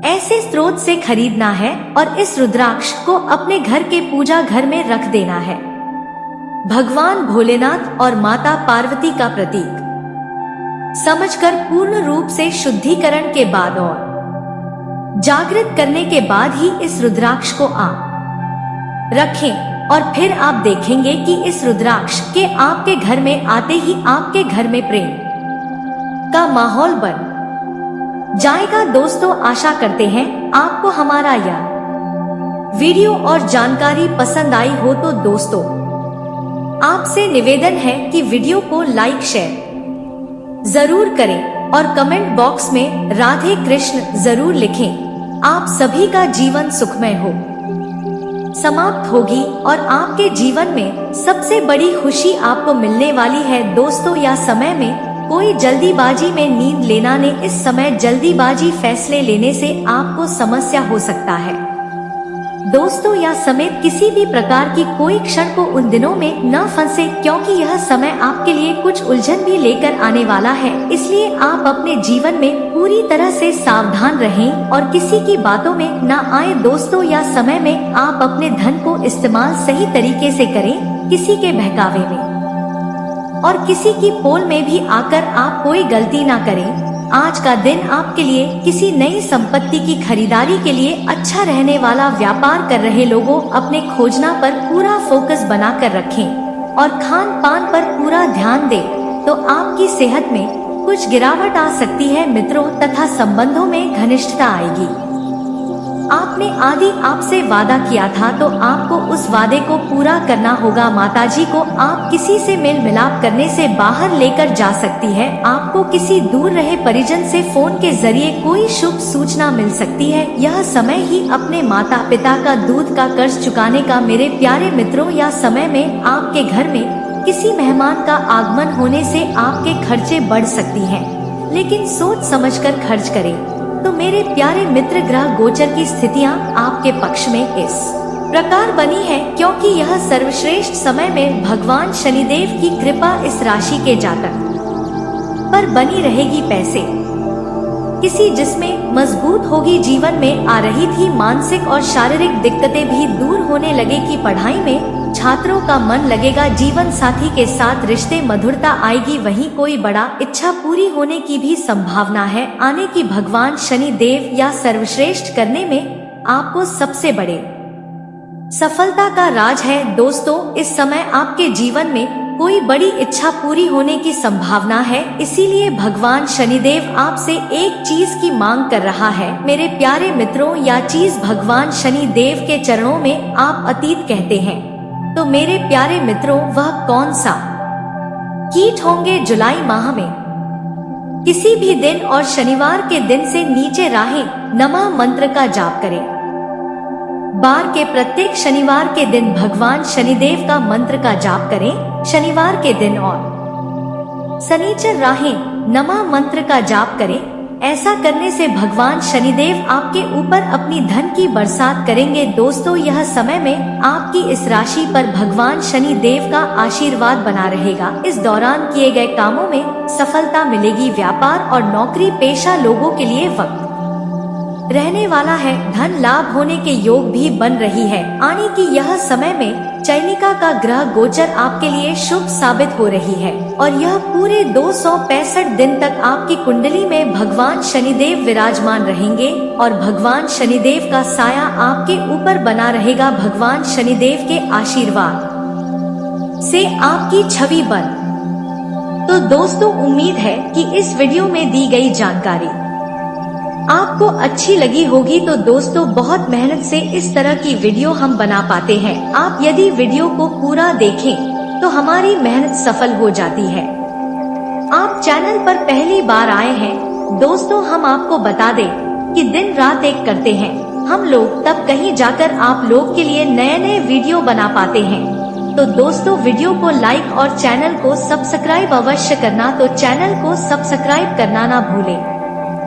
ऐसे स्रोत से खरीदना है और इस रुद्राक्ष को अपने घर के पूजा घर में रख देना है। भगवान भोलेनाथ और माता पार्वती का प्रतीक समझकर पूर्ण रूप से शुद्धिकरण के बाद और जागृत करने के बाद ही इस रुद्राक्ष को आप रखें और फिर आप देखेंगे कि इस रुद्राक्ष के आपके घर में आते ही आपके घर में प्रेम का माहौल बन जाएगा। दोस्तों, आशा करते हैं आपको हमारा यह वीडियो और जानकारी पसंद आई हो। तो दोस्तों, आपसे निवेदन है कि वीडियो को लाइक शेयर जरूर करें और कमेंट बॉक्स में राधे कृष्ण जरूर लिखें। आप सभी का जीवन सुखमय हो समाप्त होगी और आपके जीवन में सबसे बड़ी खुशी आपको मिलने वाली है। दोस्तों, या समय में कोई जल्दीबाजी में नींद लेना ने इस समय जल्दीबाजी फैसले लेने से आपको समस्या हो सकता है। दोस्तों, या समेत किसी भी प्रकार की कोई क्षण को उन दिनों में न फंसे, क्योंकि यह समय आपके लिए कुछ उलझन भी लेकर आने वाला है। इसलिए आप अपने जीवन में पूरी तरह से सावधान रहें और किसी की बातों में न आए। दोस्तों, या समय में आप अपने धन को इस्तेमाल सही तरीके से करें, किसी के बहकावे में और किसी की पोल में भी आकर आप कोई गलती ना करें। आज का दिन आपके लिए किसी नई संपत्ति की खरीदारी के लिए अच्छा रहने वाला। व्यापार कर रहे लोगों अपने खोजना पर पूरा फोकस बनाकर रखें और खान पान पर पूरा ध्यान दें, तो आपकी सेहत में कुछ गिरावट आ सकती है। मित्रों तथा संबंधों में घनिष्ठता आएगी। आपने आदि आपसे वादा किया था तो आपको उस वादे को पूरा करना होगा। माताजी को आप किसी से मेल मिलाप करने से बाहर लेकर जा सकती है। आपको किसी दूर रहे परिजन से फोन के जरिए कोई शुभ सूचना मिल सकती है। यह समय ही अपने माता पिता का दूध का कर्ज चुकाने का। मेरे प्यारे मित्रों, या समय में आपके घर में किसी मेहमान का आगमन होने से आपके खर्चे बढ़ सकती हैं, लेकिन सोच समझकर खर्च करें। तो मेरे प्यारे मित्र, ग्रह गोचर की स्थितियां आपके पक्ष में इस प्रकार बनी है, क्योंकि यह सर्वश्रेष्ठ समय में भगवान शनिदेव की कृपा इस राशि के जातक पर बनी रहेगी। पैसे किसी जिसमें मजबूत होगी। जीवन में आ रही थी मानसिक और शारीरिक दिक्कतें भी दूर होने लगेगी। पढ़ाई में छात्रों का मन लगेगा। जीवन साथी के साथ रिश्ते मधुरता आएगी। वहीं कोई बड़ा इच्छा पूरी होने की भी संभावना है आने की। भगवान शनि देव या सर्वश्रेष्ठ करने में आपको सबसे बड़े सफलता का राज है। दोस्तों, इस समय आपके जीवन में कोई बड़ी इच्छा पूरी होने की संभावना है, इसीलिए भगवान शनिदेव आपसे एक चीज की मांग कर रहा है। मेरे प्यारे मित्रों, या चीज भगवान शनि देव के चरणों में आप अतीत कहते हैं। तो मेरे प्यारे मित्रों, वह कौन सा कीट होंगे? जुलाई माह में किसी भी दिन और शनिवार के दिन से नीचे राहे नमः मंत्र का जाप करें। बार के प्रत्येक शनिवार के दिन भगवान शनिदेव का मंत्र का जाप करें। शनिवार के दिन और शनिचर राहे नमः मंत्र का जाप करें। ऐसा करने से भगवान शनिदेव आपके ऊपर अपनी धन की बरसात करेंगे। दोस्तों, यह समय में आपकी इस राशि पर भगवान शनिदेव का आशीर्वाद बना रहेगा। इस दौरान किए गए कामों में सफलता मिलेगी। व्यापार और नौकरी पेशा लोगों के लिए वक्त रहने वाला है। धन लाभ होने के योग भी बन रही है। आने की यह समय में चैनिका का ग्रह गोचर आपके लिए शुभ साबित हो रही है और यह पूरे 265 दिन तक आपकी कुंडली में भगवान शनिदेव विराजमान रहेंगे और भगवान शनिदेव का साया आपके ऊपर बना रहेगा। भगवान शनिदेव के आशीर्वाद से आपकी छवि बन। तो दोस्तों, उम्मीद है कि इस वीडियो में दी गई जानकारी आपको अच्छी लगी होगी। तो दोस्तों, बहुत मेहनत से इस तरह की वीडियो हम बना पाते हैं। आप यदि वीडियो को पूरा देखें तो हमारी मेहनत सफल हो जाती है। आप चैनल पर पहली बार आए हैं दोस्तों, हम आपको बता दें कि दिन रात एक करते हैं हम लोग, तब कहीं जाकर आप लोग के लिए नए नए वीडियो बना पाते हैं। तो दोस्तों, वीडियो को लाइक और चैनल को सब्सक्राइब अवश्य करना। तो चैनल को सब्सक्राइब करना ना भूलें।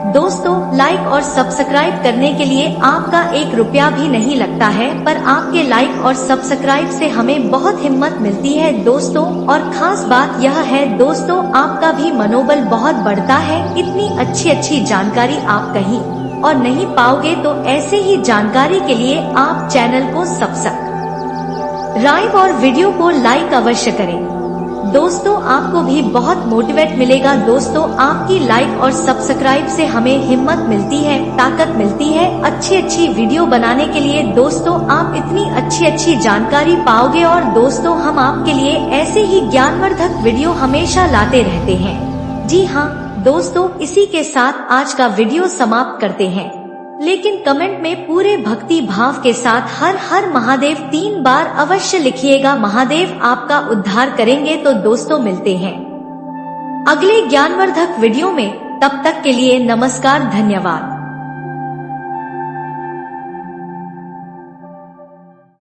दोस्तों, लाइक और सब्सक्राइब करने के लिए आपका 1 रुपया भी नहीं लगता है, पर आपके लाइक और सब्सक्राइब से हमें बहुत हिम्मत मिलती है दोस्तों। और खास बात यह है दोस्तों, आपका भी मनोबल बहुत बढ़ता है। इतनी अच्छी जानकारी आप कहीं और नहीं पाओगे। तो ऐसे ही जानकारी के लिए आप चैनल को सब्सक्राइब और वीडियो को लाइक अवश्य करें। दोस्तों, आपको भी बहुत मोटिवेट मिलेगा। दोस्तों, आपकी लाइक और सब्सक्राइब से हमें हिम्मत मिलती है, ताकत मिलती है अच्छी वीडियो बनाने के लिए। दोस्तों, आप इतनी अच्छी जानकारी पाओगे और दोस्तों, हम आपके लिए ऐसे ही ज्ञानवर्धक वीडियो हमेशा लाते रहते हैं। जी हाँ दोस्तों, इसी के साथ आज का वीडियो समाप्त करते हैं। लेकिन कमेंट में पूरे भक्ति भाव के साथ हर हर महादेव 3 बार अवश्य लिखिएगा। महादेव आपका उद्धार करेंगे। तो दोस्तों मिलते हैं अगले ज्ञानवर्धक वीडियो में, तब तक के लिए नमस्कार, धन्यवाद।